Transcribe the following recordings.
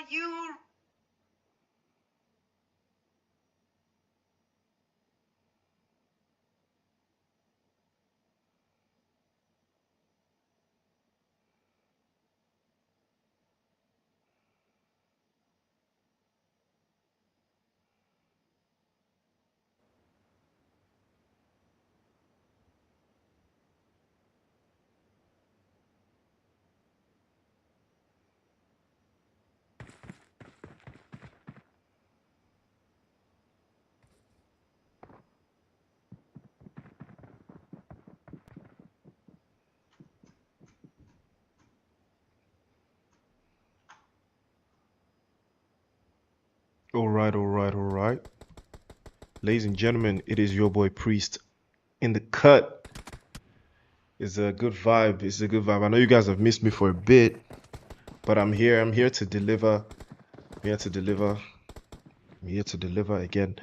you? All right, all right, all right. Ladies and gentlemen, it is your boy Priest in the cut. It's a good vibe. It's a good vibe. I know you guys have missed me for a bit, but I'm here. I'm here to deliver. I'm here to deliver. I'm here to deliver again.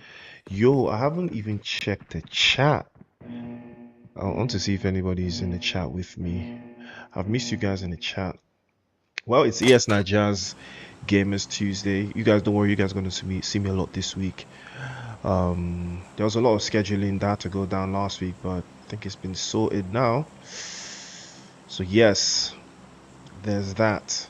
Yo, I haven't even checked the chat. I want to see if anybody's in the chat with me. I've missed you guys in the chat. Well, it's ES Jazz Gamers Tuesday. You guys don't worry, you guys are going to see me a lot this week. There was a lot of scheduling that to go down last week, but I think it's been sorted now. So yes, there's that.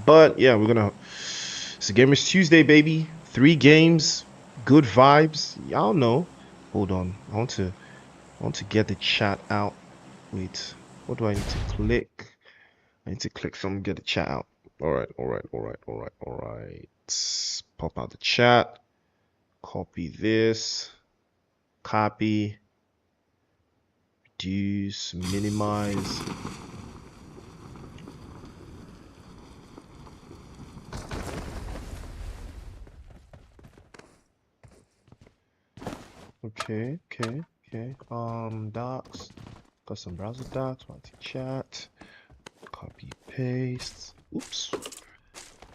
But yeah, it's a Gamers Tuesday, baby. 3 games, good vibes. Y'all know. Hold on, I want to get the chat out. Wait, what do I need to click? I need to click something, get the chat out. All right, all right, all right, all right, all right. Pop out the chat. Copy this. Copy. Reduce. Minimize. Okay, okay, okay. Docs. Got some browser docs. Want to chat. Copy, paste. Oops.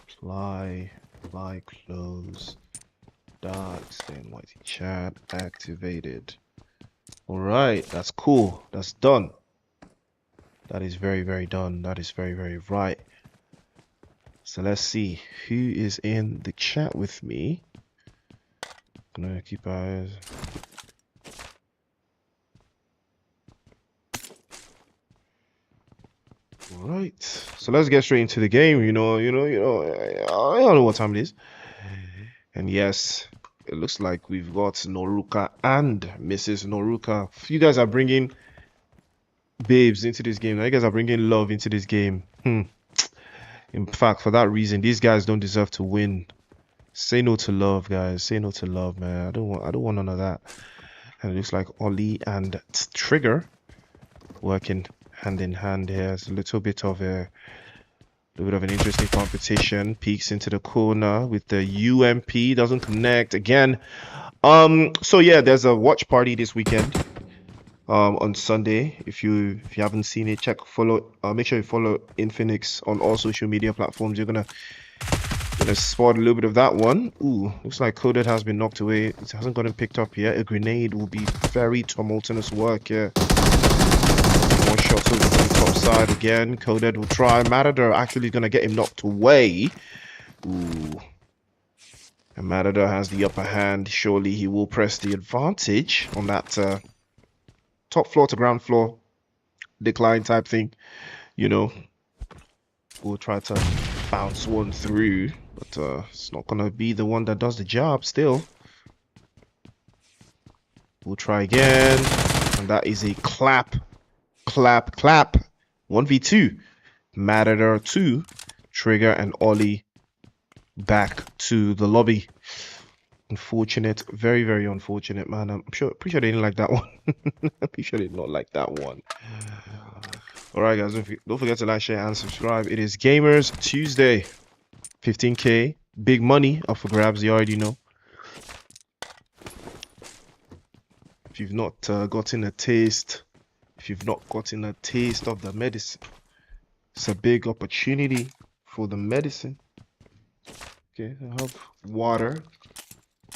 Apply. Apply, close. Docs. Then YT chat. Activated. All right, that's cool. That's done. That is very, very done. That is very, very right. So let's see who is in the chat with me. Gonna keep eyes. All right. So let's get straight into the game. I don't know what time it is. And yes, it looks like we've got Noruka and Mrs. Noruka. You guys are bringing babes into this game. Now you guys are bringing love into this game. In fact, for that reason, these guys don't deserve to win. Say no to love, guys. Say no to love, man. I don't want none of that. And it looks like Ollie and Trigger working hand in hand here. It's a little bit of an interesting competition. Peeks into the corner with the UMP, doesn't connect again. So yeah, there's a watch party this weekend. On Sunday. If you haven't seen it, make sure you follow Infinix on all social media platforms. You're gonna spot a little bit of that one. Ooh, looks like Coded has been knocked away. It hasn't gotten picked up yet. A grenade will be very tumultuous work here. One shot over to the top side again. Coded will try. Matador actually gonna get him knocked away. Ooh. And Matador has the upper hand. Surely he will press the advantage on that top floor to ground floor decline type thing. We'll try to bounce one through, but it's not gonna be the one that does the job still. We'll try again, and that is a clap. 1v2. Matador 2, Trigger and Ollie back to the lobby. Unfortunate, very, very unfortunate, man. Pretty sure they didn't like that one. I'm pretty sure they did not like that one. Alright guys, don't forget to like, share, and subscribe. It is Gamers Tuesday. 15k, big money up for grabs, you already know. If you've not gotten a taste of the medicine, it's a big opportunity for the medicine. Okay, I have water,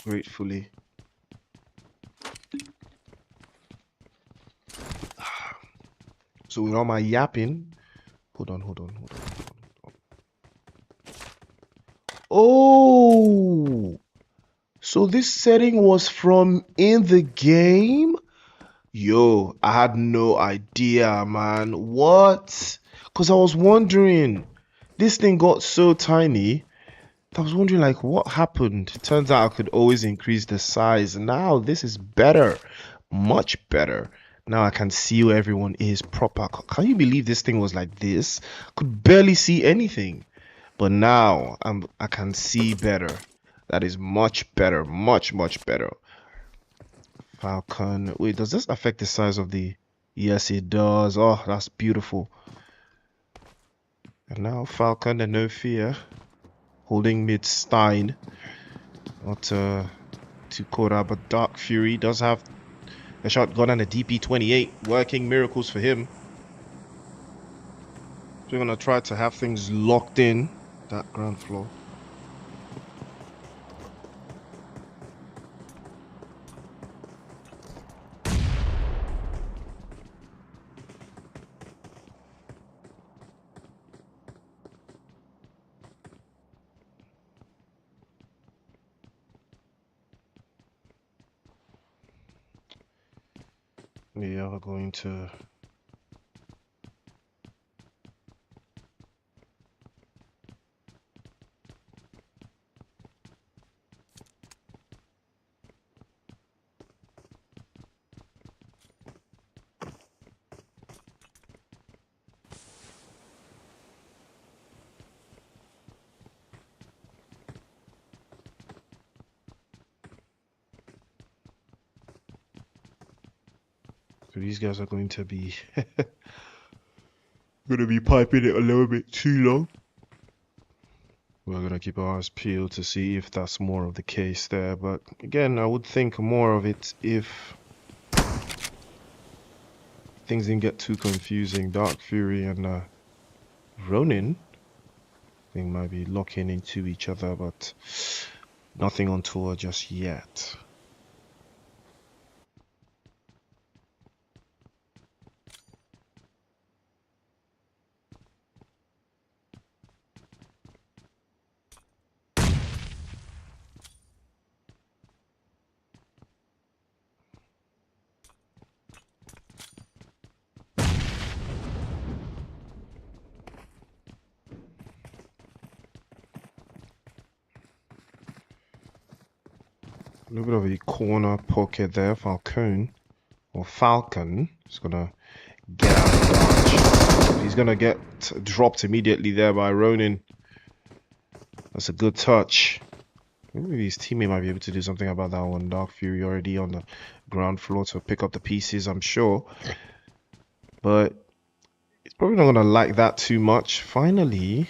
gratefully. So with all my yapping, hold on. Oh, so this setting was from in the game? Yo, I had no idea, man. What? Because I was wondering, this thing got so tiny. I was wondering, like, what happened? Turns out I could always increase the size. Now this is better, much better. Now I can see where everyone is proper. Can you believe this thing was like this? Could barely see anything. But now I can see better. That is much better, much better. Falcon. Wait, does this affect the size of the? Yes, it does. Oh, that's beautiful. And now Falcon and no fear, holding mid Stein. Not too caught out, but Dark Fury does have a shotgun and a DP-28, working miracles for him. So we're gonna try to have things locked in that ground floor. We are going to. So these guys are going to be piping it a little bit too long. We're gonna keep our eyes peeled to see if that's more of the case there. But again, I would think more of it if things didn't get too confusing. Dark Fury and Ronin, I think might be locking into each other, but nothing on tour just yet. A little bit of a corner pocket there. Falcon is gonna get out of dodge. He's gonna get dropped immediately there by Ronin. That's a good touch. Maybe his teammate might be able to do something about that one. Dark Fury already on the ground floor to pick up the pieces, I'm sure. But he's probably not gonna like that too much. Finally,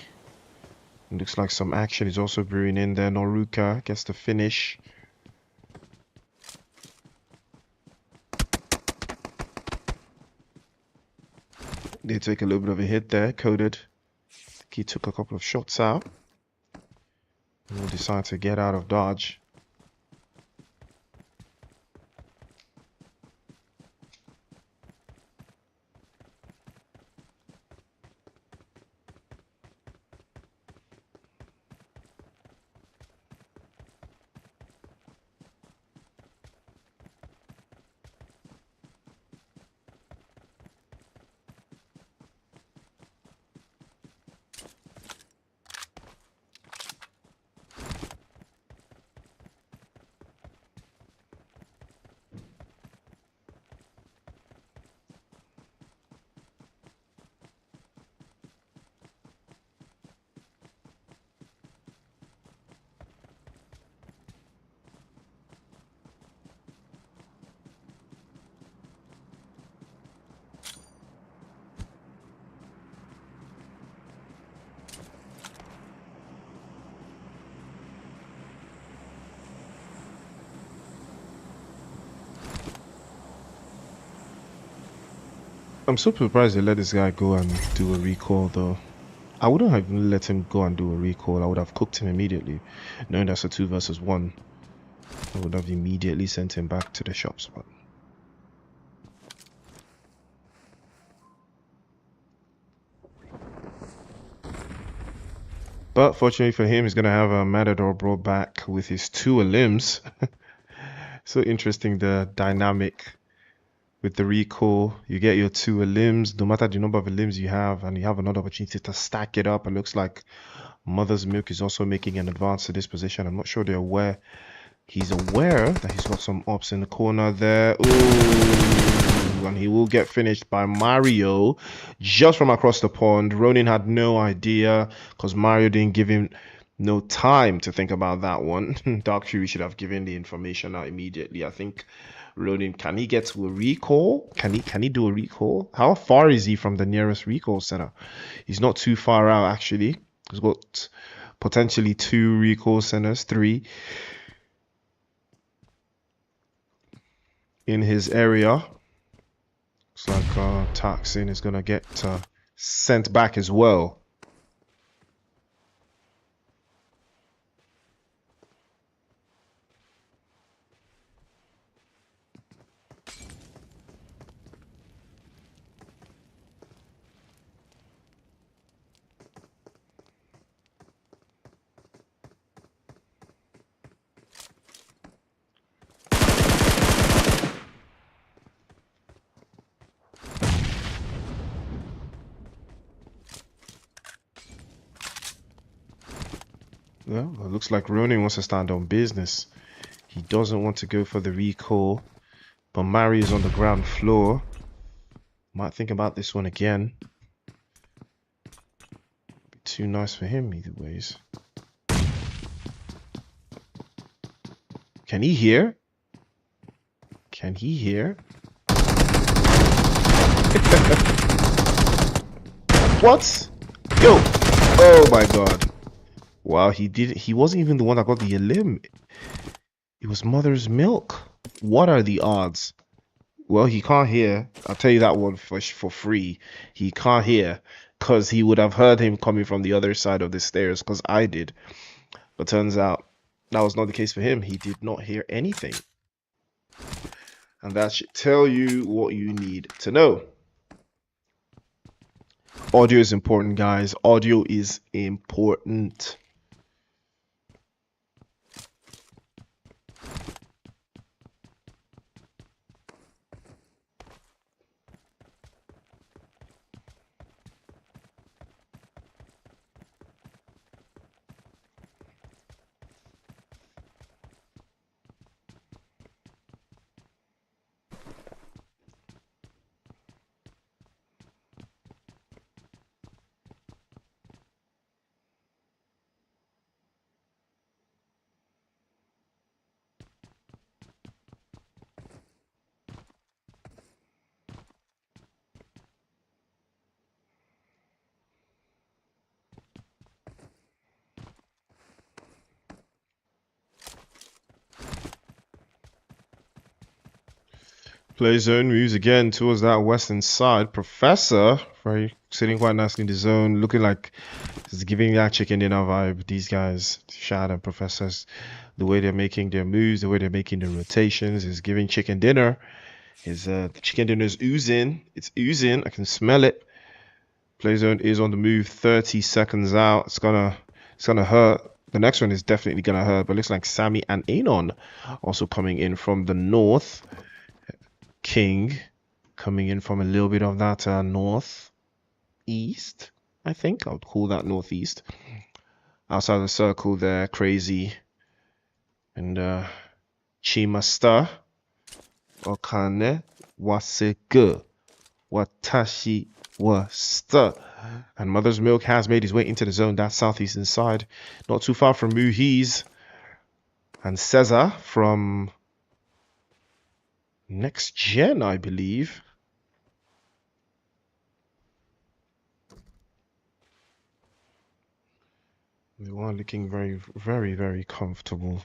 it looks like some action is also brewing in there. Noruka gets the finish. They take a little bit of a hit there. Coded. He took a couple of shots out. And will decide to get out of dodge. I'm so surprised they let this guy go and do a recall though. I wouldn't have let him go and do a recall. I would have cooked him immediately. Knowing that's a 2 versus 1. I would have immediately sent him back to the shop spot. But fortunately for him, he's gonna have a Matador brought back with his two limbs. So interesting the dynamic with the recall. You get your two limbs, no matter the number of limbs you have, and you have another opportunity to stack it up. It looks like Mother's Milk is also making an advance to this position. I'm not sure they're aware. He's aware that he's got some ops in the corner there. Ooh, and he will get finished by Mario just from across the pond. Ronin had no idea because Mario didn't give him no time to think about that one. Dark Fury should have given the information out immediately. I think Ronin, can he get to a recall? Can he do a recall? How far is he from the nearest recall center? He's not too far out actually. He's got potentially 2 recall centers, 3 in his area. Looks like Taksin is gonna get sent back as well. Well, it looks like Ronin wants to stand on business. He doesn't want to go for the recall, but Mario's on the ground floor. Might think about this one again. Be too nice for him either ways. Can he hear? Can he hear? What? Yo! Oh my god. Wow, he wasn't even the one that got the limb. It was Mother's Milk. What are the odds? Well, he can't hear. I'll tell you that one for free. He can't hear because he would have heard him coming from the other side of the stairs because I did. But turns out that was not the case for him. He did not hear anything. And that should tell you what you need to know. Audio is important, guys. Audio is important. Play zone moves again towards that western side. Professor, very sitting quite nicely in the zone, looking like he's giving that chicken dinner vibe. These guys, Shad and Professors, the way they're making their moves, the way they're making their rotations, is giving chicken dinner. The chicken dinner is oozing. It's oozing. I can smell it. Play zone is on the move. 30 seconds out. It's gonna hurt. The next one is definitely gonna hurt. But it looks like Sammy and Anon also coming in from the north. King coming in from a little bit of that northeast, I think. I would call that northeast. Outside the circle there, Crazy and Chimasta Okane Wasegu Watashi Wasta. And Mother's Milk has made his way into the zone, that southeastern side. Not too far from Muhiz and Cesar from Next Gen, I believe. They were looking very, very, very comfortable.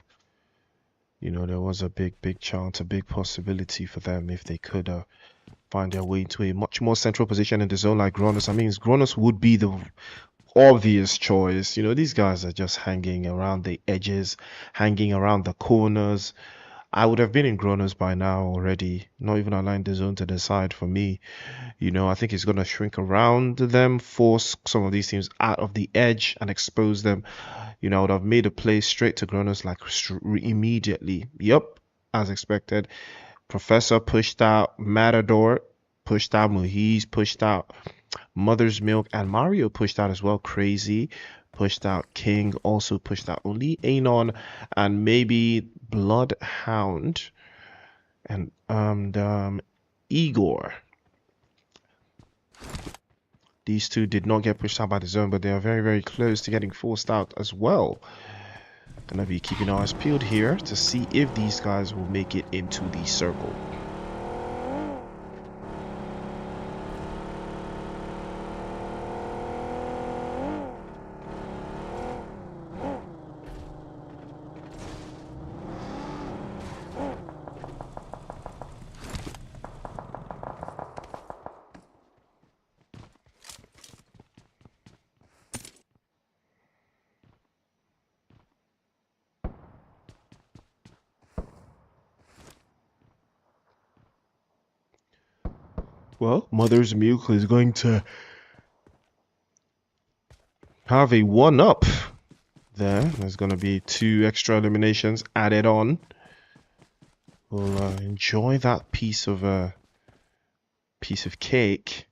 You know, there was a big chance, a big possibility for them if they could find their way to a much more central position in the zone like Gronus. I mean, Gronus would be the obvious choice. You know, these guys are just hanging around the edges, hanging around the corners. I would have been in Kronos by now already. Not even aligned the zone to the side for me. You know, I think he's going to shrink around them, force some of these teams out of the edge and expose them. You know, I would have made a play straight to Kronos like immediately. Yup, as expected. Professor pushed out Matador, pushed out Muhiz, pushed out Mother's Milk, and Mario pushed out as well. Crazy pushed out King, also pushed out only Anon and maybe Bloodhound and Igor. These two did not get pushed out by the zone, but they are very, very close to getting forced out as well. Gonna be keeping our eyes peeled here to see if these guys will make it into the circle. Well, Mother's Milk is going to have a 1-up there. There's going to be 2 extra eliminations added on. We'll enjoy that piece of cake.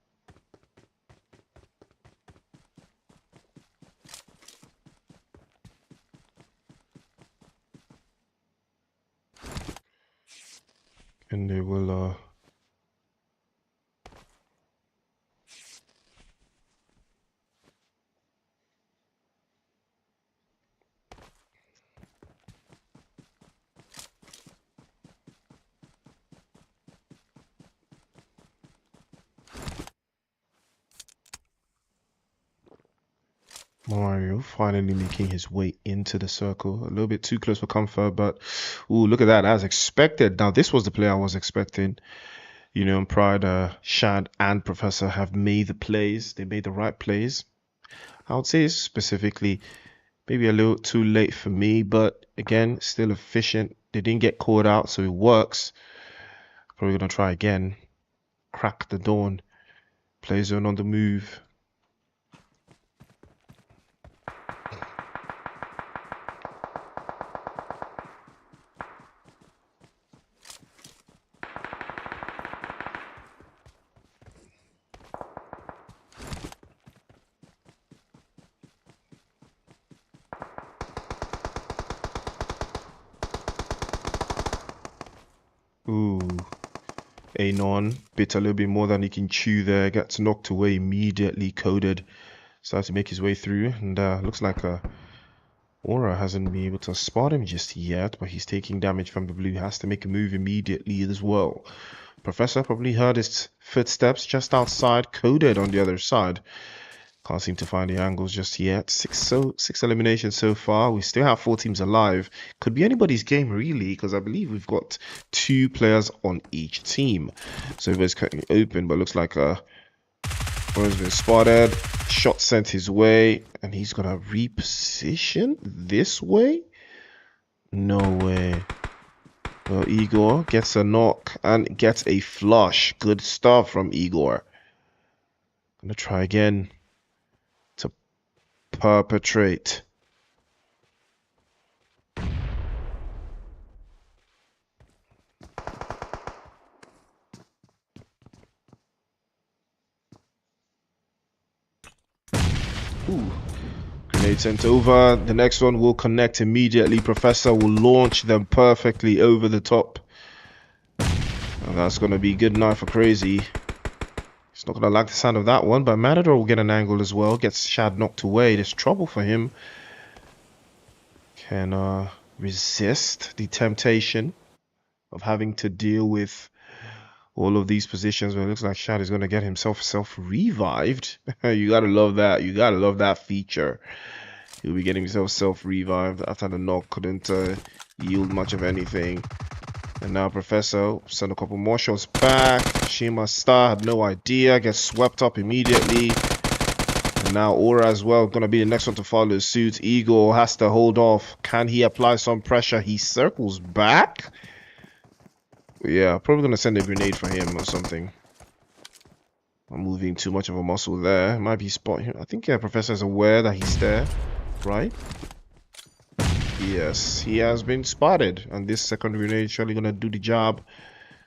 And they will Mario finally making his way into the circle. A little bit too close for comfort, but ooh, look at that, as expected. Now, this was the play I was expecting. You know, Pride, Shad, and Professor have made the plays. They made the right plays. I would say specifically maybe a little too late for me, but again, still efficient. They didn't get caught out, so it works. Probably gonna try again. Crack the dawn. Play zone on the move. Ooh. Anon bit a little bit more than he can chew there. Gets knocked away immediately. Coded. Starts to make his way through. And looks like Aura hasn't been able to spot him just yet. But he's taking damage from the blue. Has to make a move immediately as well. Professor probably heard his footsteps just outside. Coded on the other side. Can't seem to find the angles just yet. Six eliminations so far. We still have 4 teams alive. Could be anybody's game really, because I believe we've got 2 players on each team. So it's cutting open, but looks like Orange been spotted. Shot sent his way, and he's gonna reposition this way. No way. Well, Igor gets a knock and gets a flush. Good stuff from Igor. Gonna try again. Perpetrate. Ooh. Grenade sent over. The next one will connect immediately. Professor will launch them perfectly over the top. And that's going to be good enough for Crazy. He's not going to like the sound of that one, but Matador will get an angle as well. Gets Shad knocked away. There's trouble for him. Can resist the temptation of having to deal with all of these positions where it looks like Shad is going to get himself self-revived. You got to love that. You got to love that feature. He'll be getting himself self-revived after the knock couldn't yield much of anything. And now Professor send a couple more shots back. Shima Star had no idea. Gets swept up immediately. And now Aura as well. Going to be the next one to follow suit. Igor has to hold off. Can he apply some pressure? He circles back. Yeah, probably gonna send a grenade for him or something. I'm moving too much of a muscle there. Might be spotting him. I think Professor is aware that he's there, right? Yes, he has been spotted, and this second grenade surely gonna do the job.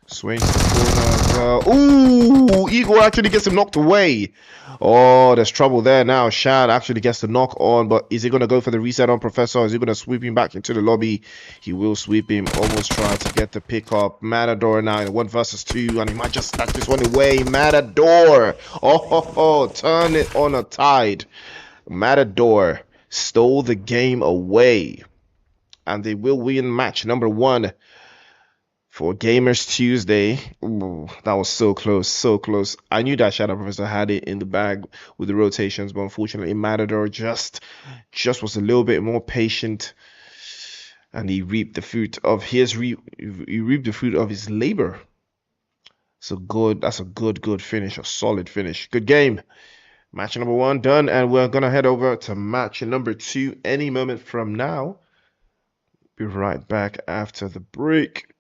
Swaying to the corner as well. Ooh, Eagle actually gets him knocked away. Oh, there's trouble there now. Shad actually gets the knock on, but is he going to go for the reset on Professor? Is he going to sweep him back into the lobby? He will sweep him. Almost try to get the pick up. Matador now in 1 versus 2, and he might just snatch this one away. Matador. Turn it on a tide. Matador stole the game away, and they will win match number 1 for Gamers Tuesday. Ooh, that was so close, so close. I knew that Shadow Professor had it in the bag with the rotations, but unfortunately, Matador just was a little bit more patient, and he reaped the fruit of he reaped the fruit of his labor. So good. That's a good finish, a solid finish. Good game. Match number 1 done, and we're gonna head over to match number 2 any moment from now. Be right back after the break.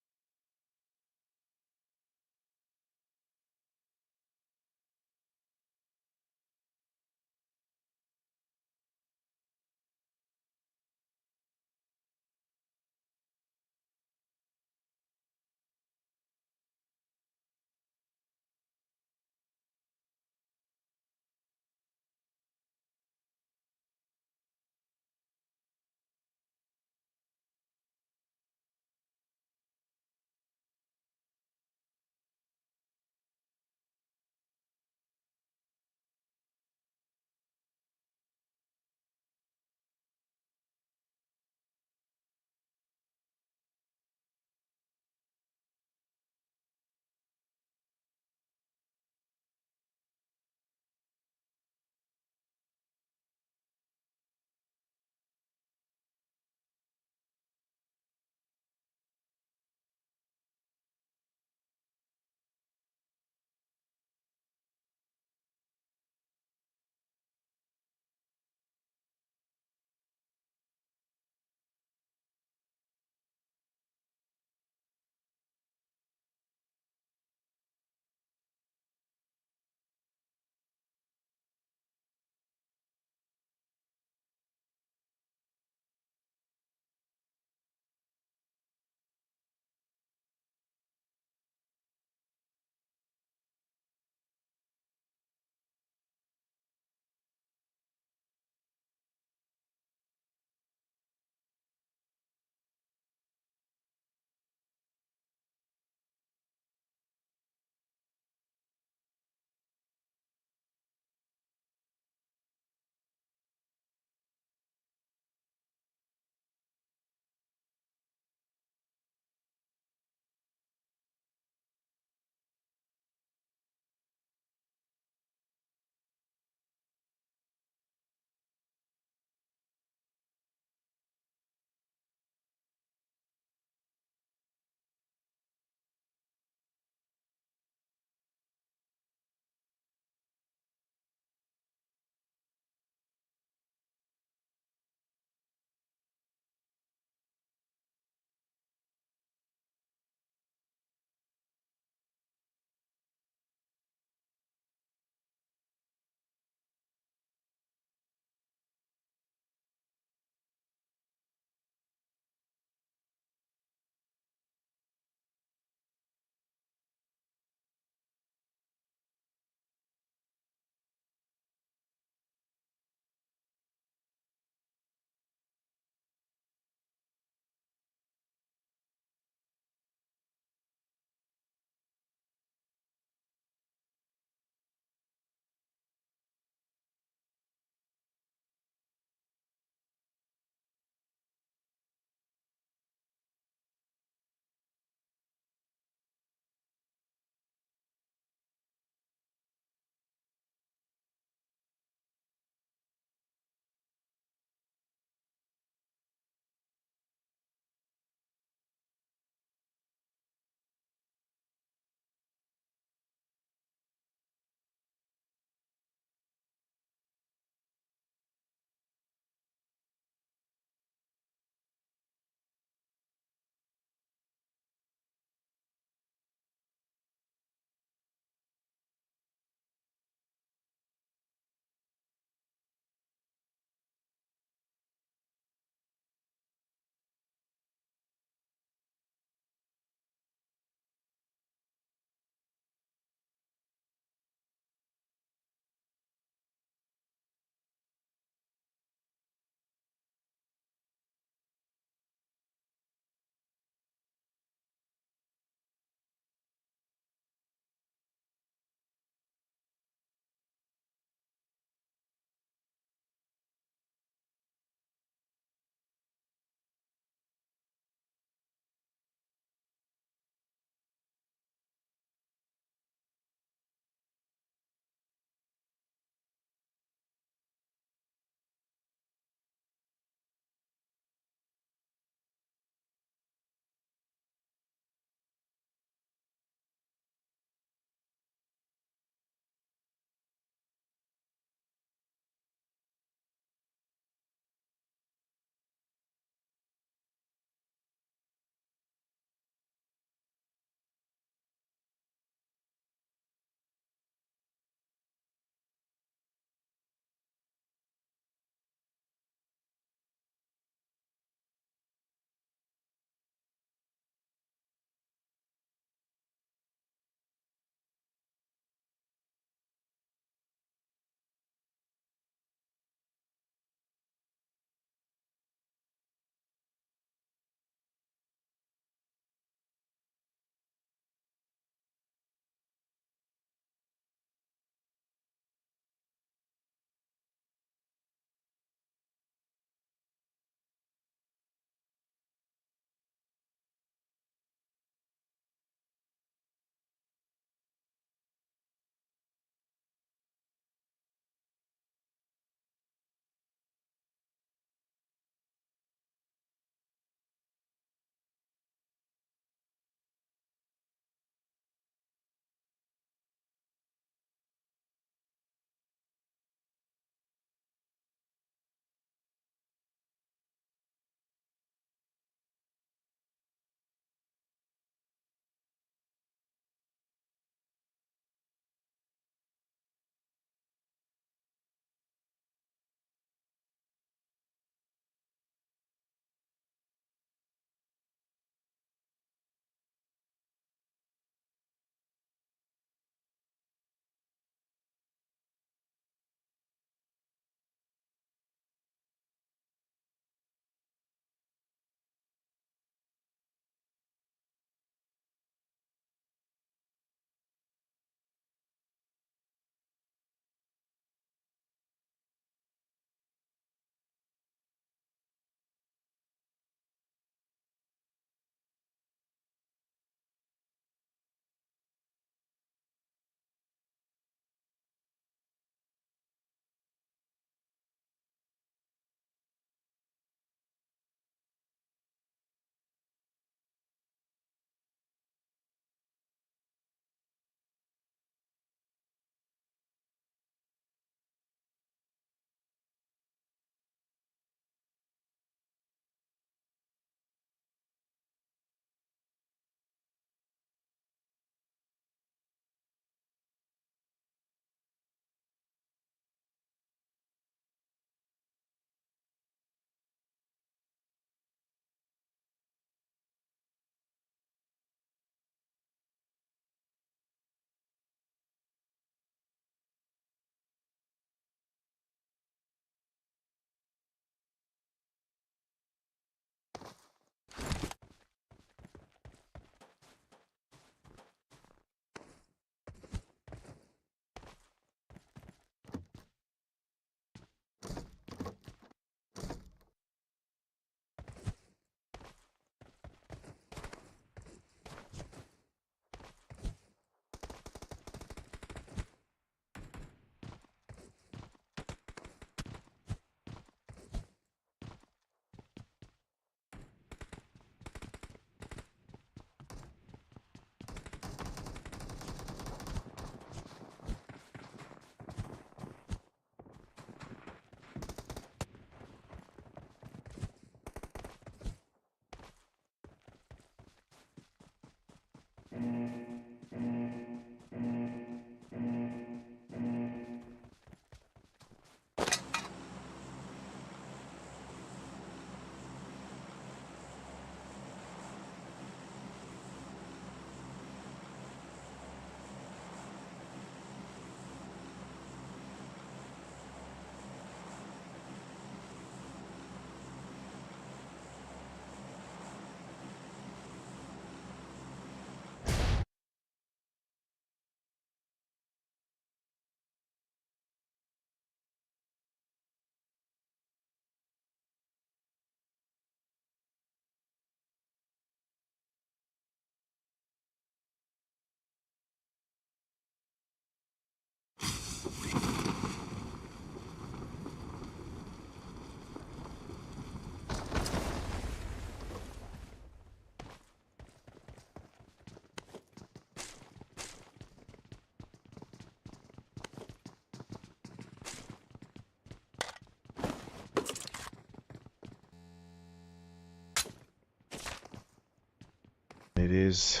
it is.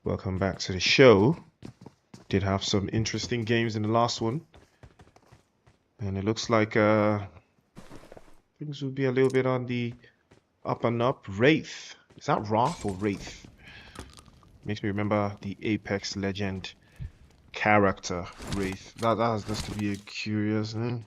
Welcome back to the show. Did have some interesting games in the last one, and it looks like things will be a little bit on the up and up. Wraith, is that Wrath or Wraith? Makes me remember the Apex Legend character Wraith. That has to be a curious name.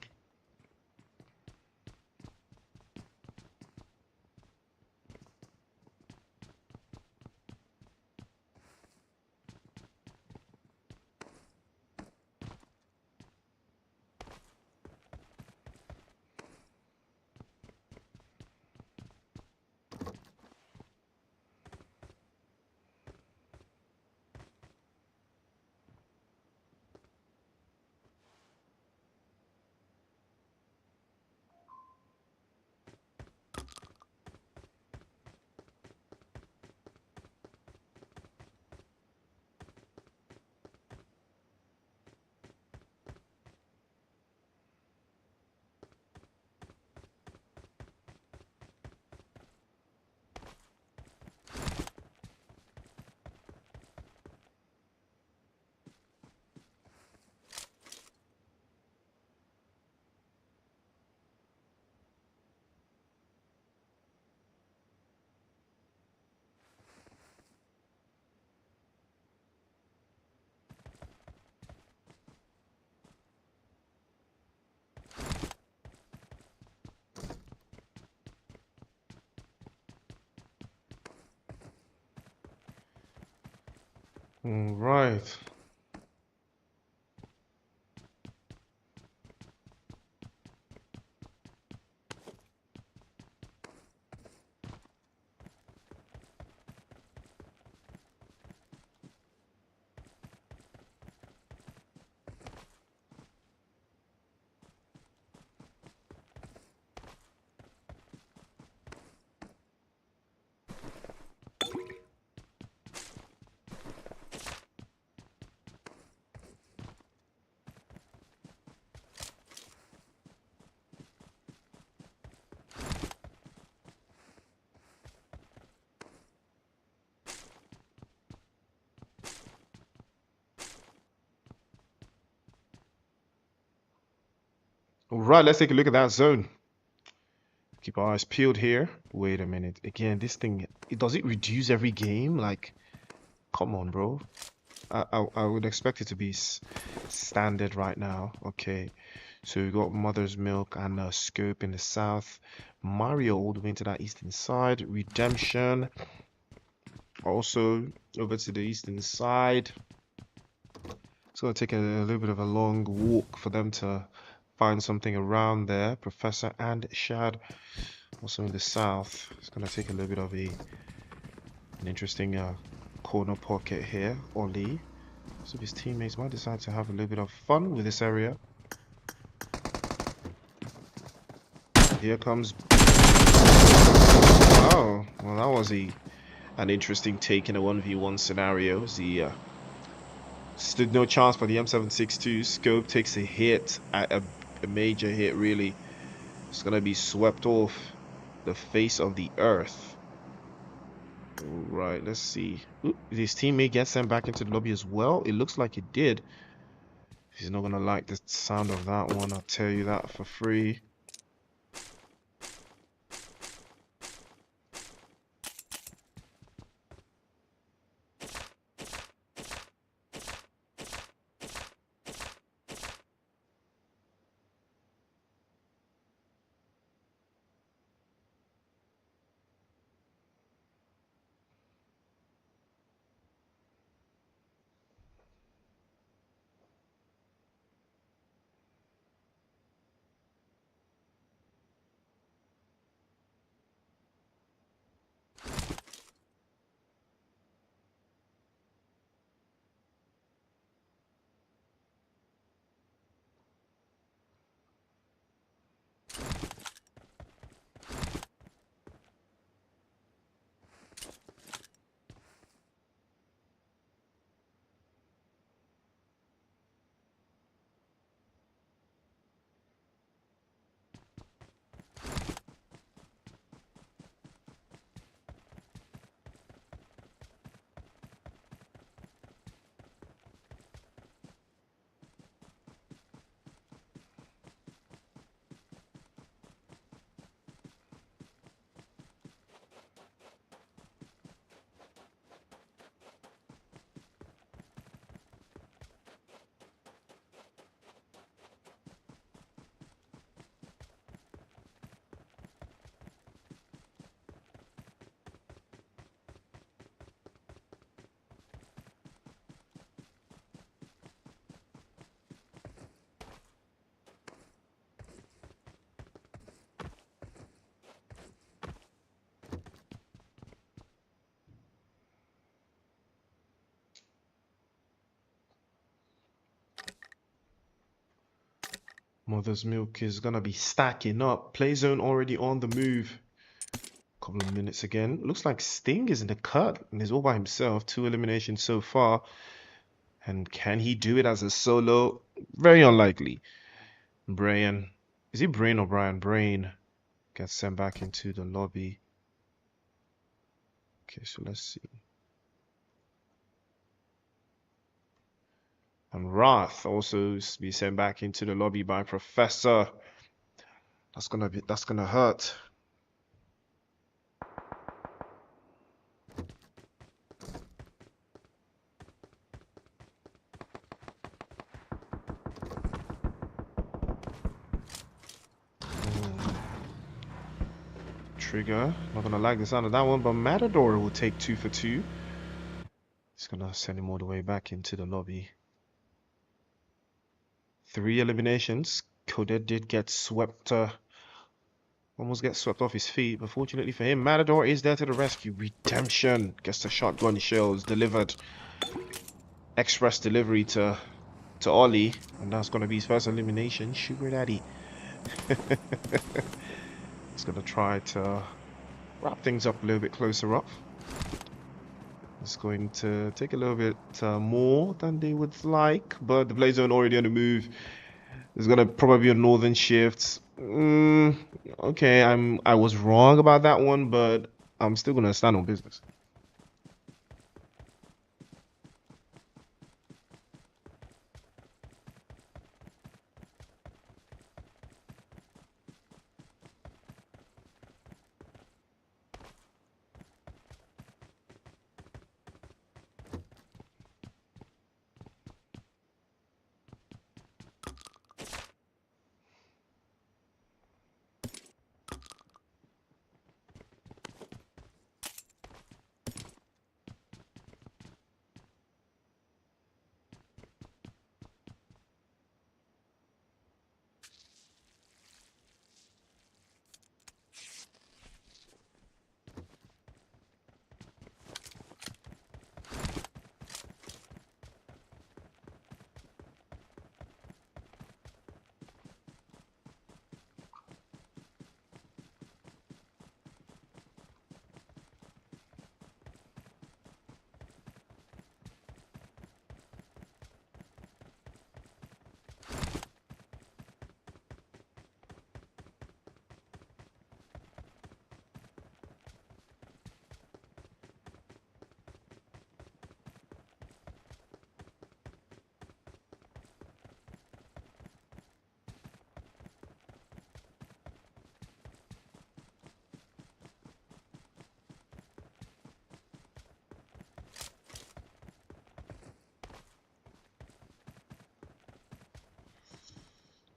All right. All right, let's take a look at that zone. Keep our eyes peeled here. Wait a minute. Again, this thing, does it reduce every game? Like, come on, bro. I would expect it to be standard right now. Okay, so we got Mother's Milk and Scope in the south. Mario all the way into that eastern side. Redemption also over to the eastern side. It's gonna take a little bit of a long walk for them to find something around there. Professor and Shad also in the south. It's gonna take a little bit of an interesting corner pocket here. Oli. So his teammates might decide to have a little bit of fun with this area. Here comes. Oh, well, that was an interesting take in a 1v1 scenario. He stood no chance for the M762. Scope takes a hit, a major hit, really. It's gonna be swept off the face of the earth. All right, let's see. Ooh, his teammate gets sent back into the lobby as well. It looks like it did. He's not gonna like the sound of that one, I'll tell you that for free. Mother's Milk is gonna be stacking up. Play zone already on the move. Couple of minutes again. Looks like Sting is in the cut and he's all by himself. 2 eliminations so far. And can he do it as a solo? Very unlikely. Brian. Is he Brain or Brian? Brain gets sent back into the lobby. Okay, so let's see. And Wrath also be sent back into the lobby by Professor. That's gonna hurt. Trigger, not gonna like the sound of that one, but Matador will take 2 for 2. He's gonna send him all the way back into the lobby. 3 eliminations. Coded did get swept, almost get swept off his feet, but fortunately for him, Matador is there to the rescue. Redemption gets the shotgun shells delivered. Express delivery to Ollie, and that's gonna be his first elimination. Sugar Daddy. He's gonna try to wrap things up a little bit closer up. It's going to take a little bit more than they would like, but the Blaze Zone already on the move. There's gonna probably be a northern shift. Okay, I was wrong about that one, but I'm still gonna stand on business.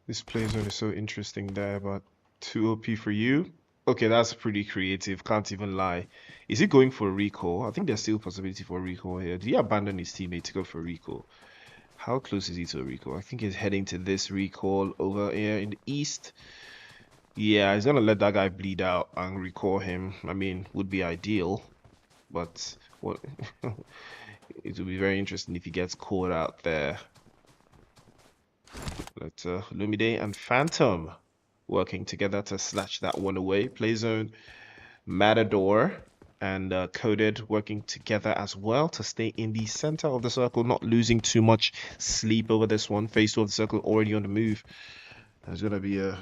This play zone is so interesting there, but 2 OP for you. Okay, that's pretty creative, can't even lie. Is he going for a recall? I think there's still a possibility for a recall here. Did he abandon his teammate to go for a recall? How close is he to a recall? I think he's heading to this recall over here in the east. Yeah, he's gonna let that guy bleed out and recall him. I mean, would be ideal, but what it would be very interesting if he gets caught out there. But Lumide and Phantom working together to snatch that one away. Play zone, Matador and Coded working together as well to stay in the center of the circle, not losing too much sleep over this one. Phase 2 of the circle already on the move. There's gonna be a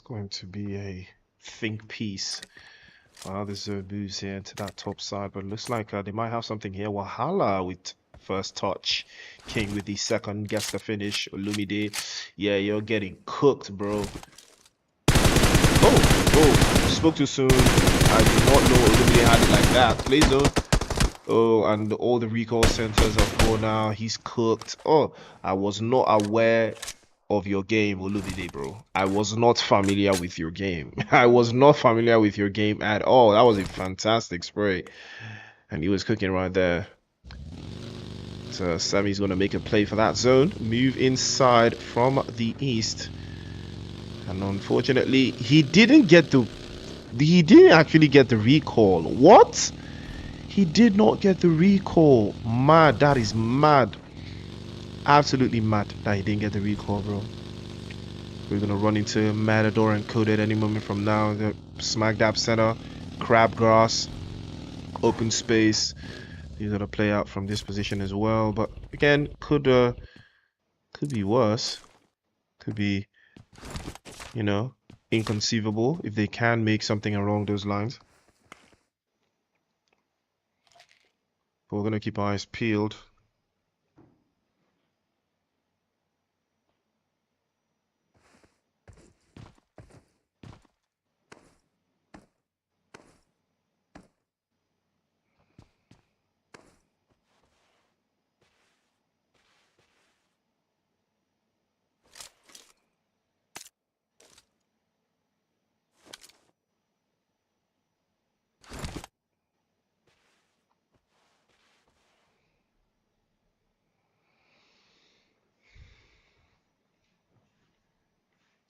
going to be a think piece. Wow, there's a boost here to that top side, but it looks like they might have something here. Wahala with first touch. King with the second, gets the finish. Olumide, yeah, you're getting cooked, bro. Oh, spoke too soon. I did not know Olumide had it like that. Play zone. Oh, and all the recall centers are full now. He's cooked. Oh, I was not aware of your game, Olumide, bro. I was not familiar with your game. I was not familiar with your game at all. That was a fantastic spray. And he was cooking right there. So Sammy's going to make a play for that zone. Move inside from the east. And unfortunately, he didn't actually get the recall. What? He did not get the recall. Mad. That is mad. Absolutely mad that he didn't get the recall, bro. We're gonna run into Matador and Coded any moment from now. The smack dab center, crabgrass, open space. He's gonna play out from this position as well. But again, could be worse. Could be, you know, inconceivable if they can make something along those lines. But we're gonna keep our eyes peeled.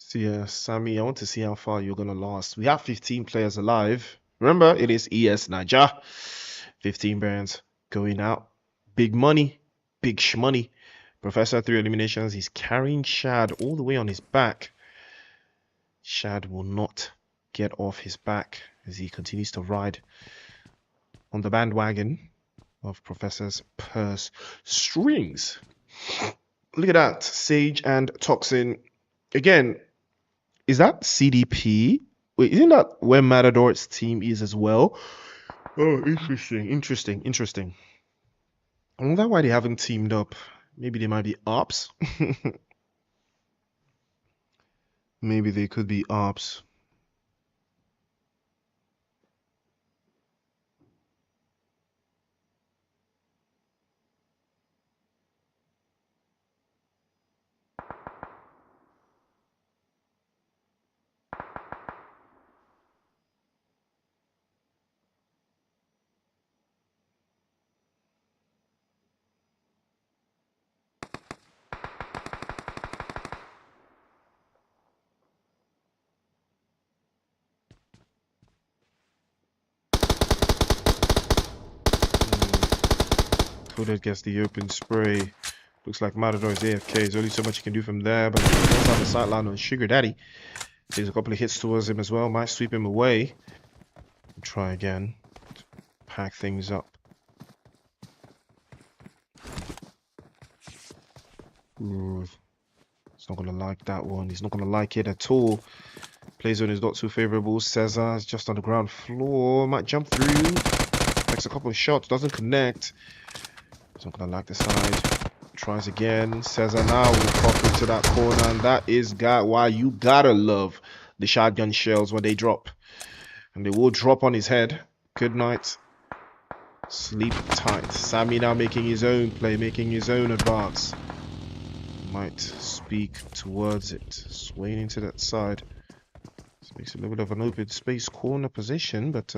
So yeah, Sammy, I want to see how far you're gonna last. We have 15 players alive. Remember, it is ES Niger. 15 brands going out. Big money, big shmoney. Professor 3 eliminations. He's carrying Shad all the way on his back. Shad will not get off his back as he continues to ride on the bandwagon of Professor's purse strings. Look at that. Sage and Toxin. Again, is that CDP? Wait, isn't that where Matador's team is as well? Oh, interesting. I wonder why they haven't teamed up. Maybe they might be ops. Maybe they could be ops. Coded gets the open spray. Looks like Matador is AFK. There's only so much you can do from there, but he does have a sideline on Sugar Daddy. Takes a couple of hits towards him as well. Might sweep him away. Try again. Pack things up. Ooh. He's not going to like that one. He's not going to like it at all. Play zone is not too favorable. Cesar is just on the ground floor. Might jump through. Takes a couple of shots. Doesn't connect. He's not going to like the side. Tries again. Cesar now will pop into that corner. And that is why you gotta love the shotgun shells when they drop. And they will drop on his head. Good night. Sleep tight. Sammy now making his own play. Making his own advance. Might speak towards it. Swaying into that side. This makes a little bit of an open space corner position. But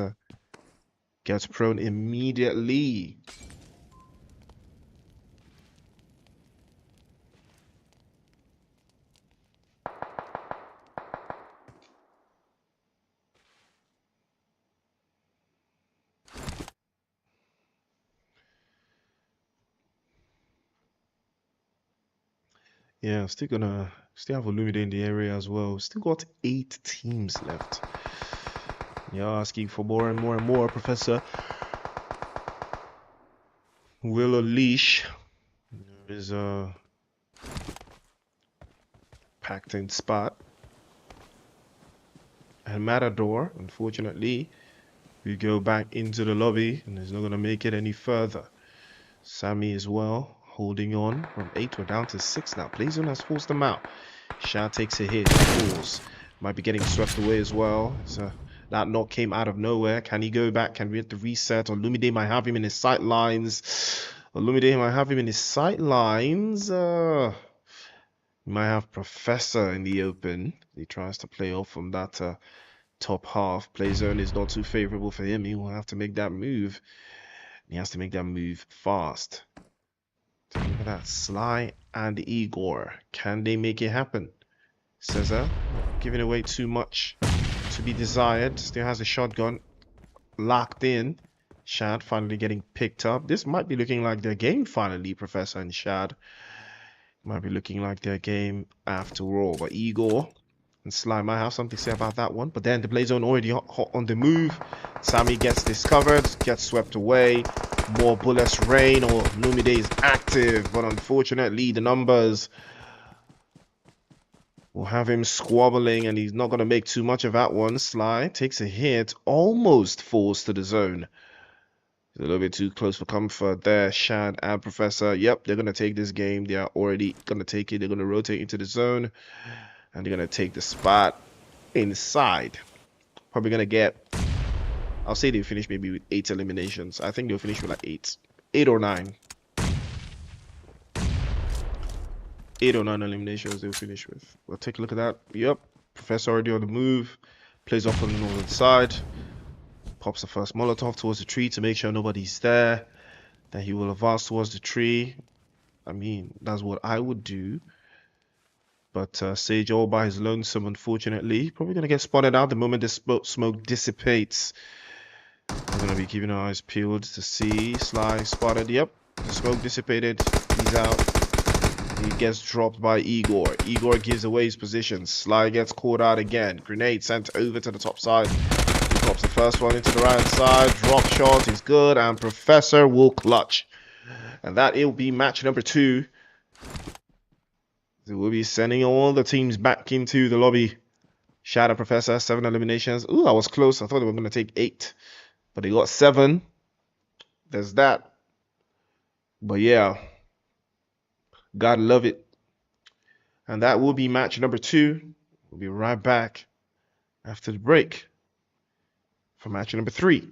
gets prone immediately. Yeah, still have Olumide in the area as well. Still got 8 teams left. Yeah, asking for more and more and more. Professor will unleash his packed in spot. and Matador. Unfortunately, we go back into the lobby and he's not going to make it any further. Sammy as well, holding on from 8. We're down to 6 now. Playzone has forced them out. Shad takes a hit, falls. Might be getting swept away as well. So that knock came out of nowhere. Can he go back? Can we hit the reset? Or Lumide might have him in his sight lines. Or Lumide might have him in his sight lines. We might have Professor in the open. He tries to play off from that top half. Play zone is not too favorable for him. He will have to make that move. He has to make that move fast. Take a look at that. Sly and Igor. Can they make it happen? Cesar giving away too much to be desired. Still has a shotgun locked in. Shad finally getting picked up. This might be looking like their game finally, Professor and Shad. Might be looking like their game after all. But Igor and Sly might have something to say about that one. But then the Blazone already hot on the move. Sammy gets discovered, gets swept away. More bullets rain, or Lumide is active. But unfortunately, the numbers will have him squabbling, and he's not going to make too much of that one. Sly takes a hit, almost falls to the zone. A little bit too close for comfort there. Shad and Professor, yep, they're going to take this game. They are already going to take it. They're going to rotate into the zone, and they're going to take the spot inside. Probably going to get, I'll say they finish maybe with 8 eliminations. I think they'll finish with like 8. 8 or 9. 8 or 9 eliminations they'll finish with. We'll take a look at that. Yep, Professor already on the move. Plays off on the northern side. Pops the first Molotov towards the tree to make sure nobody's there. Then he will advance towards the tree. I mean, that's what I would do. But Sage all by his lonesome, unfortunately. Probably going to get spotted out the moment the smoke dissipates. We're going to be keeping our eyes peeled to see. Sly spotted. Yep, the smoke dissipated. He's out. He gets dropped by Igor. Igor gives away his position. Sly gets caught out again. Grenade sent over to the top side. He pops the first one into the right side. Drop shot is good. And Professor will clutch. And that will be match number 2. So we'll be sending all the teams back into the lobby. Shadow Professor, 7 eliminations. Ooh, I was close. I thought they were going to take 8. But they got 7. There's that. But yeah. Gotta love it. And that will be match number 2. We'll be right back after the break for match number 3.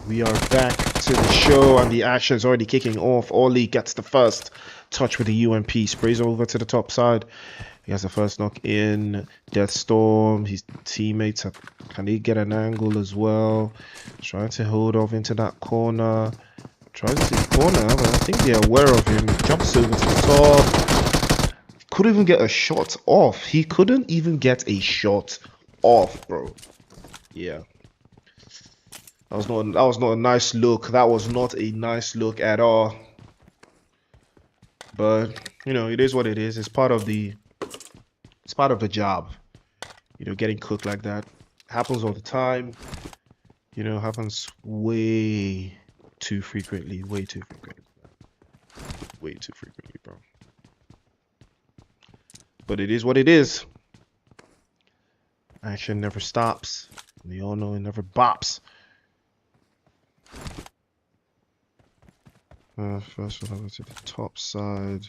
We are back to the show, and the action is already kicking off. Ollie gets the first touch with the UMP, sprays over to the top side. He has the first knock in. Deathstorm, his teammates, can he get an angle as well? Trying to hold off into that corner. Tries to the corner, but I think they're aware of him. He jumps over to the top. Couldn't even get a shot off. He couldn't even get a shot off, bro. Yeah. That was not a nice look. That was not a nice look at all. But you know, it is what it is. It's part of the job. You know, getting cooked like that happens all the time. You know, happens way too frequently. Way too frequently. Way too frequently, bro. But it is what it is. Action never stops. We all know it never bops. First one over to the top side.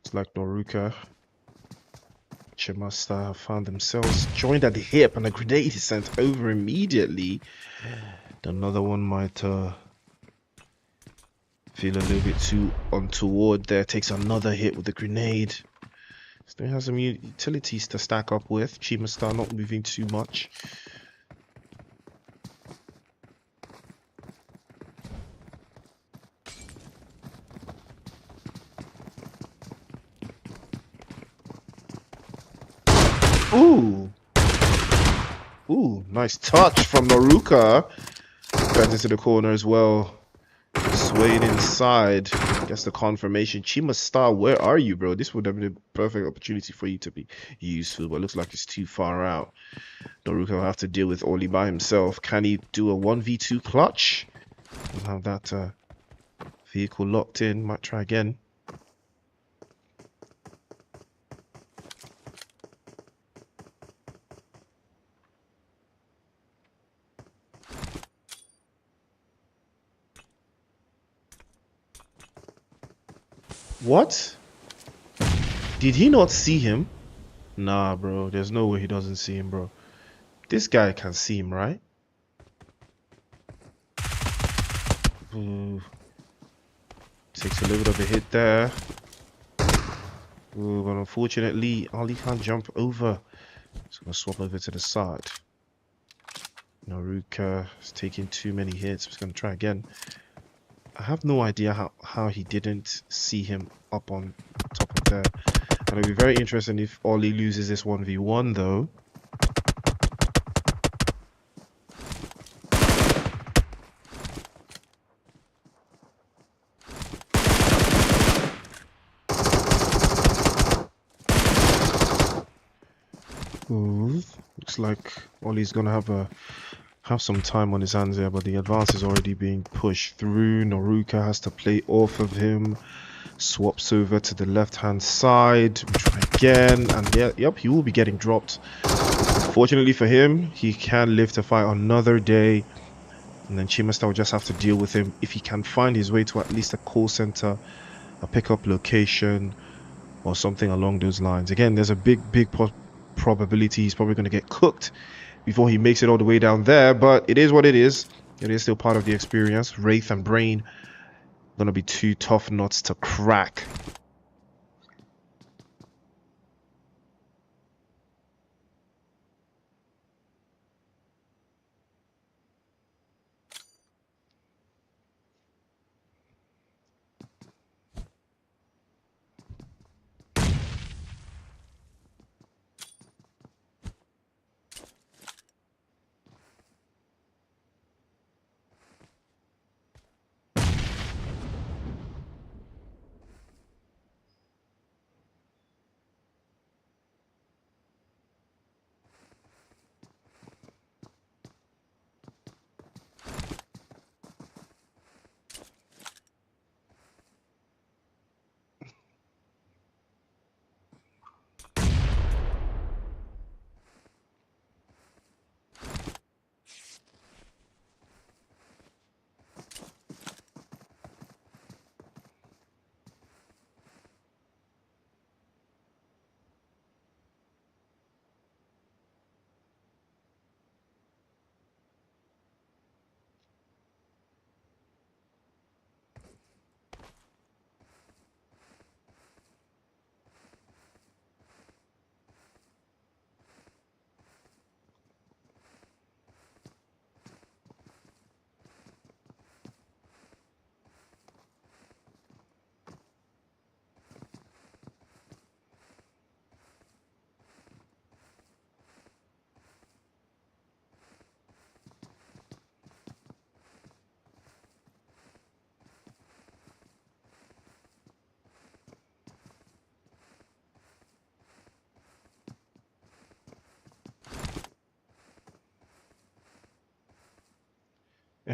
It's like Noruka. Chimasta have found themselves joined at the hip, and a grenade is sent over immediately. Another one might feel a little bit too untoward there. Takes another hit with the grenade. Still has some utilities to stack up with. Chimasta not moving too much. Ooh. Ooh, nice touch from Noruka. Turns into the corner as well. Swayed inside. Gets the confirmation. Chimasta, where are you, bro? This would have been a perfect opportunity for you to be useful, but it looks like it's too far out. Noruka will have to deal with Oli by himself. Can he do a 1v2 clutch? Doesn't have that vehicle locked in. Might try again. What? Did he not see him? Nah, bro. There's no way he doesn't see him, bro. This guy can see him, right? Ooh. Takes a little bit of a hit there. Ooh, but unfortunately, Ali can't jump over. He's gonna swap over to the side. Noruka is taking too many hits. He's gonna try again. I have no idea how he didn't see him up on top of there. And it'll be very interesting if Oli loses this 1v1 though. Ooh, looks like Oli's gonna have some time on his hands here, but the advance is already being pushed through. Noruka has to play off of him. Swaps over to the left-hand side. We try again, and yep, he will be getting dropped. Fortunately for him, he can live to fight another day. And then Chimasta will just have to deal with him if he can find his way to at least a call center, a pickup location, or something along those lines. Again, there's a big probability he's probably going to get cooked before he makes it all the way down there, but it is what it is. It is still part of the experience. Wraith and Brain gonna be two tough nuts to crack.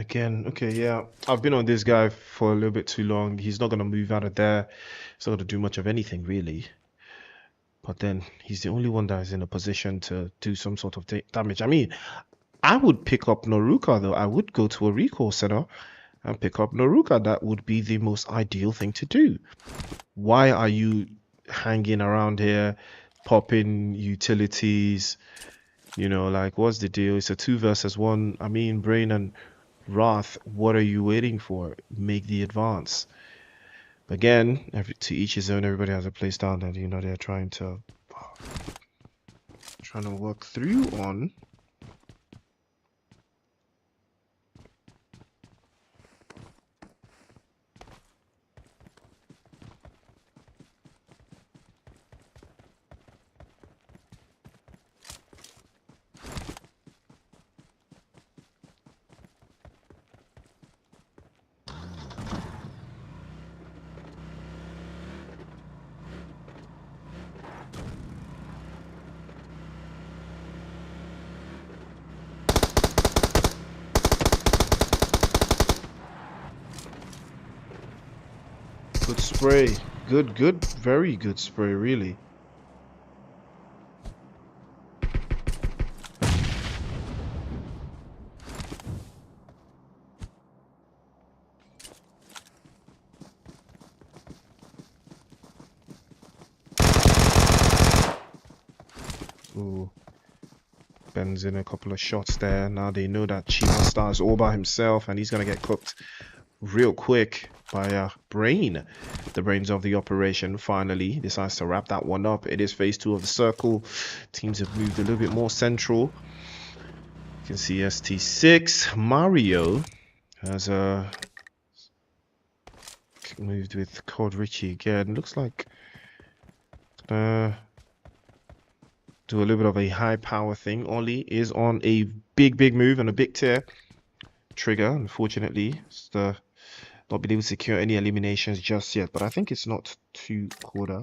Again, okay, yeah. I've been on this guy for a little bit too long. He's not gonna move out of there. He's not gonna do much of anything really. But then he's the only one that is in a position to do some sort of damage. I mean, I would pick up Noruka though. I would go to a recall center and pick up Noruka. That would be the most ideal thing to do. Why are you hanging around here, popping utilities? You know, like, what's the deal? It's a 2 versus 1. I mean, Brain and Wrath, what are you waiting for? Make the advance. Again, to each his own. Everybody has a play style that they're trying to work through on. Good spray. Good, very good spray, really. Ooh. Ben's in a couple of shots there. Now they know that Chima Star is all by himself and he's gonna get cooked real quick by Brain. The brains of the operation finally decides to wrap that one up. It is phase 2 of the circle. Teams have moved a little bit more central. You can see ST6. Mario has moved with Code Richie again. Looks like do a little bit of a high power thing. Ollie is on a big move and a big tear. Trigger, unfortunately, not been able to secure any eliminations just yet, but I think it's not too quarter.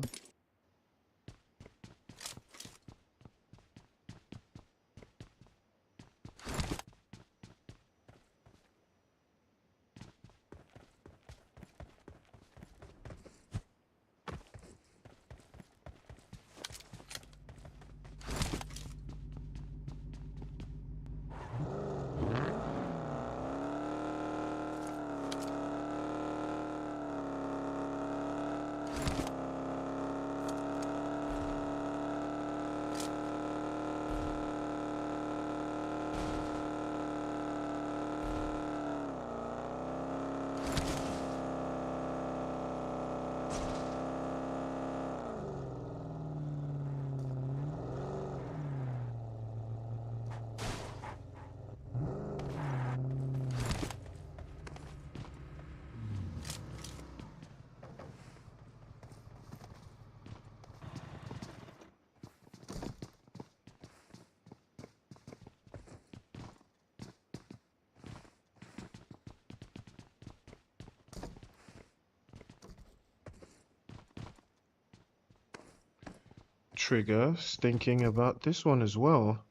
Trigger's thinking about this one as well.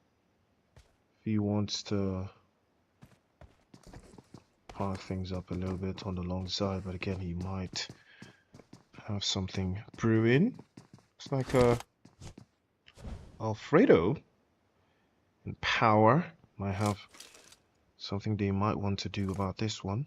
If he wants to power things up a little bit on the long side, but again, he might have something brewing. It's like Alfredo and Power might have something they might want to do about this one.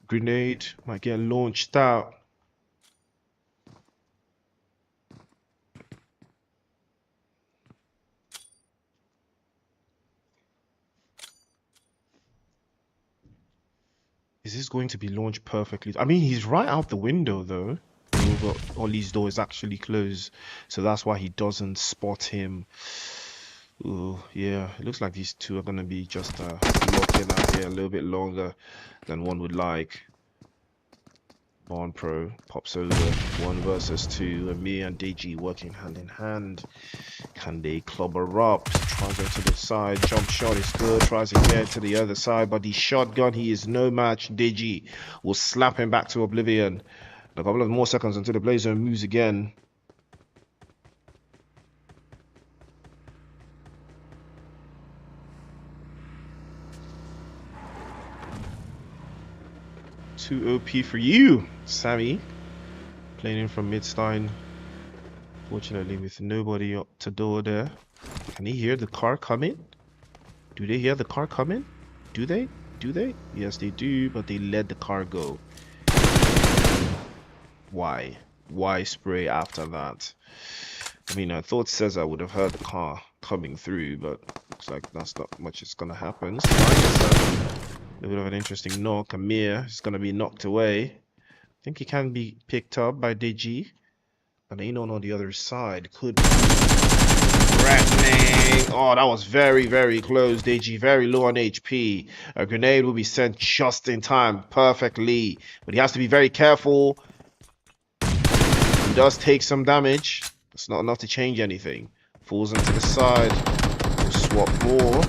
Grenade might get launched out. Is this going to be launched perfectly? I mean, he's right out the window though. But Ollie's door is actually closed, so that's why he doesn't spot him. Ooh, yeah, it looks like these two are gonna be just locking out here a little bit longer than one would like. Barn Pro pops over 1 versus 2, and me and Deji working hand in hand. Can they clubber up? Tries it to the side, jump shot is good, tries again to the other side, but the shotgun, he is no match. Deji will slap him back to oblivion. A couple of more seconds until the Blazer moves again. Too OP for you, Sammy. Playing in from Midstein. Fortunately, with nobody up to door there. Can he hear the car coming? Do they hear the car coming? Do they? Do they? Yes, they do, but they let the car go. Why? Why spray after that? I mean, I thought Cesar would have heard the car coming through, but looks like that's not much is gonna happen. So a little bit of an interesting knock. Amir is gonna be knocked away. I think he can be picked up by Deji. But Anon on the other side could be threatening. Oh, that was very, very close. Deji very low on HP. A grenade will be sent just in time, perfectly. But he has to be very careful. He does take some damage. It's not enough to change anything. Falls into the side. We'll swap more.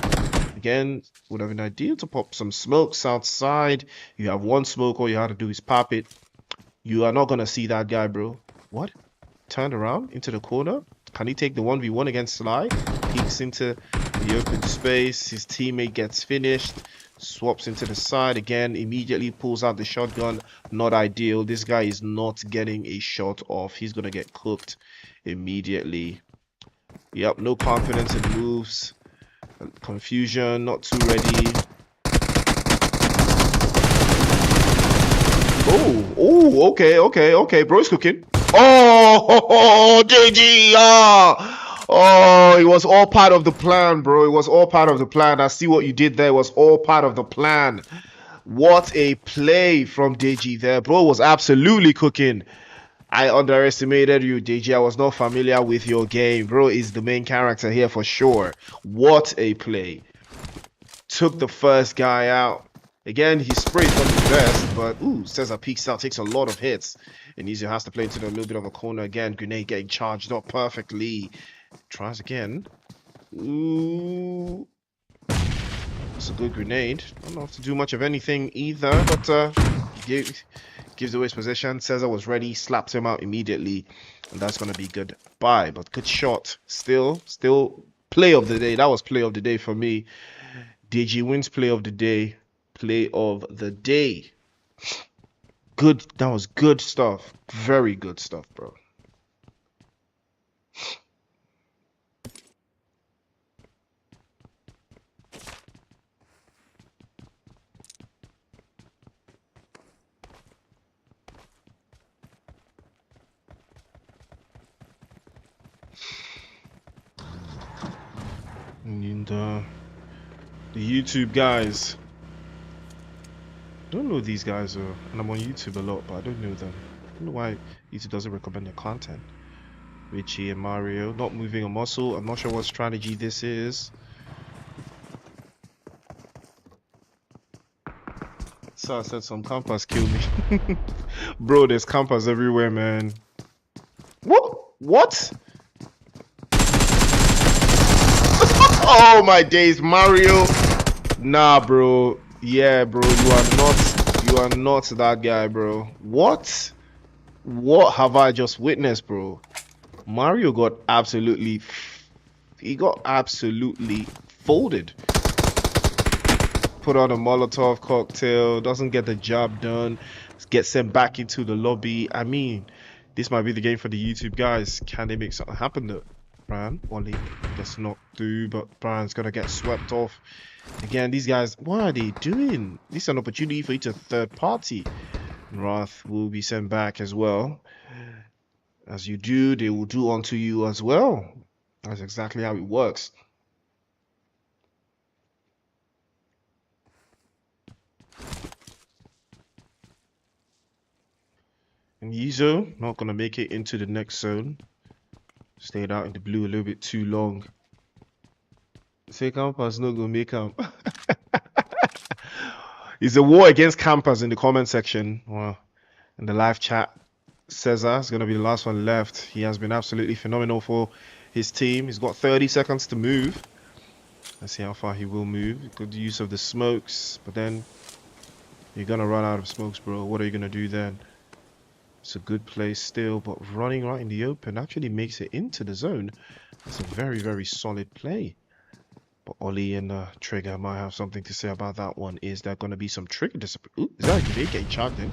Again, would have been ideal to pop some smokes outside. You have one smoke, all you have to do is pop it. You are not gonna see that guy, bro. What? Turned around into the corner. Can he take the 1v1 against Sly? Peeks into the open space. His teammate gets finished. Swaps into the side again. Immediately pulls out the shotgun. Not ideal. This guy is not getting a shot off. He's gonna get cooked immediately. Yep, no confidence in moves. Confusion, not too ready. Oh, okay. Bro's cooking. Oh, JG, oh, it was all part of the plan, bro. It was all part of the plan. I see what you did there. It was all part of the plan. What a play from Deji there. Bro was absolutely cooking. I underestimated you, Deji. I was not familiar with your game. Bro is the main character here for sure. What a play. Took the first guy out. Again, his spray is not the best, but ooh, Cesar peeks out, takes a lot of hits. And Ezio has to play into a little bit of a corner again. Grenade getting charged up perfectly. Tries again. Ooh. It's a good grenade. I don't have to do much of anything either, but gives away his position. Cesar was ready, slaps him out immediately, and that's gonna be goodbye. But good shot. Still play of the day. That was play of the day for me. DG wins play of the day. Play of the day. Good. That was good stuff. Very good stuff, bro. And the YouTube guys. I don't know these guys are, and I'm on YouTube a lot, but I don't know them. I don't know why YouTube doesn't recommend their content. Richie and Mario not moving a muscle. I'm not sure what strategy this is. So I said some campers kill me. Bro, there's campers everywhere, man. What? Oh my days, Mario. Nah, bro. Yeah, bro, you are not that guy, bro. What have I just witnessed, bro? Mario got absolutely folded. Put on a Molotov cocktail, doesn't get the job done, gets sent back into the lobby. I mean, this might be the game for the YouTube guys. Can they make something happen though? Brian, Wally, let's not do, but Brian's gonna get swept off. Again, these guys, what are they doing? This is an opportunity for each third party. Wrath will be sent back as well. As you do, they will do unto you as well. That's exactly how it works. And Yizo not gonna make it into the next zone. Stayed out in the blue a little bit too long. Say campers no go make camp. It's a war against campers in the comment section. Well, in the live chat. Cesar is going to be the last one left. He has been absolutely phenomenal for his team. He's got 30 seconds to move. Let's see how far he will move. Good use of the smokes, but then you're going to run out of smokes, bro. What are you going to do then? It's a good place still, but running right in the open actually makes it into the zone. That's a very, very solid play. But Ollie and Trigger might have something to say about that one. Is there going to be some trigger discipline? Ooh, is that a grenade getting charged in?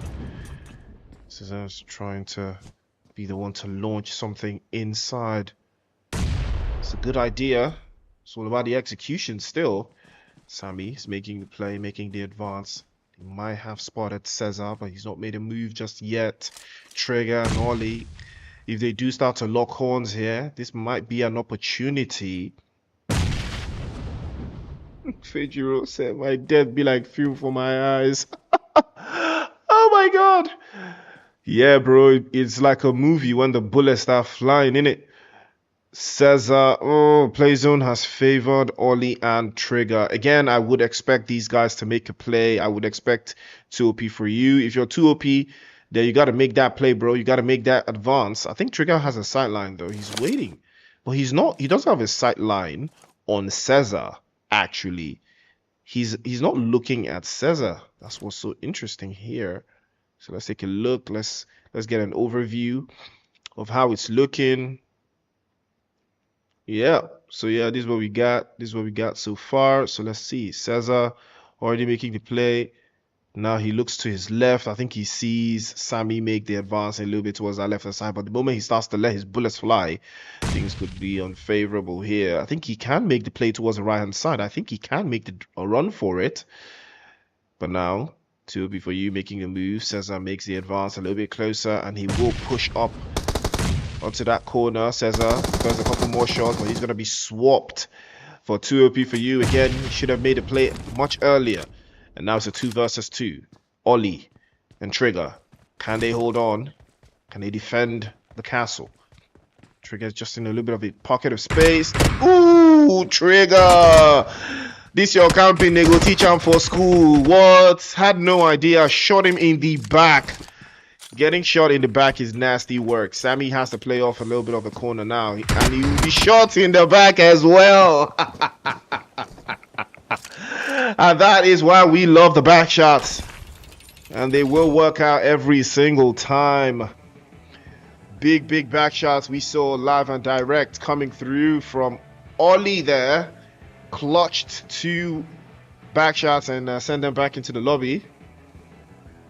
Cesar's trying to be the one to launch something inside. It's a good idea. It's all about the execution still. Sammy is making the play, making the advance. He might have spotted Cesar, but he's not made a move just yet. Trigger and Ollie, if they do start to lock horns here, this might be an opportunity. Fejiro said, my death be like fuel for my eyes. Oh my god. Yeah, bro, it's like a movie when the bullets start flying, innit? Cesar, play zone has favored Ollie and Trigger. Again, I would expect these guys to make a play. I would expect 2 OP for you. If you're 2 OP, then you got to make that play, bro. You got to make that advance. I think Trigger has a sight line, though. He's waiting. But he's not. He doesn't have a sight line on Cesar, actually. He's not looking at Cesar. That's what's so interesting here. So let's take a look. Let's get an overview of how it's looking. Yeah. So yeah, this is what we got. This is what we got so far. So let's see. Cesar already making the play. Now he looks to his left. I think he sees Sammy make the advance a little bit towards that left side. But the moment he starts to let his bullets fly, things could be unfavorable here. I think he can make the play towards the right-hand side. I think he can make a run for it. But now, 2 OP for you, making a move. Cesar makes the advance a little bit closer, and he will push up onto that corner. Cesar does a couple more shots, but he's going to be swapped for 2 OP for you. Again, he should have made a play much earlier. And now it's a 2 versus 2. Ollie and Trigger. Can they hold on? Can they defend the castle? Trigger's just in a little bit of a pocket of space. Ooh, Trigger! This your camping, they go teach him for school. What? Had no idea. Shot him in the back. Getting shot in the back is nasty work. Sammy has to play off a little bit of the corner now. And he will be shot in the back as well. And that is why we love the back shots. And they will work out every single time. Big back shots we saw live and direct coming through from Ollie there. Clutched 2 back shots and send them back into the lobby.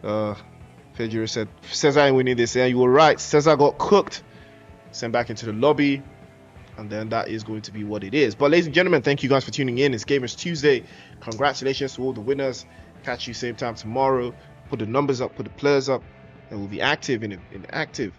Pedro said, Cesar ain't winning this. Yeah, you were right. Cesar got cooked. Sent back into the lobby. And then that is going to be what it is. But ladies and gentlemen, thank you guys for tuning in. It's Gamers Tuesday. Congratulations to all the winners. Catch you same time tomorrow. Put the numbers up, put the players up, and we'll be active in active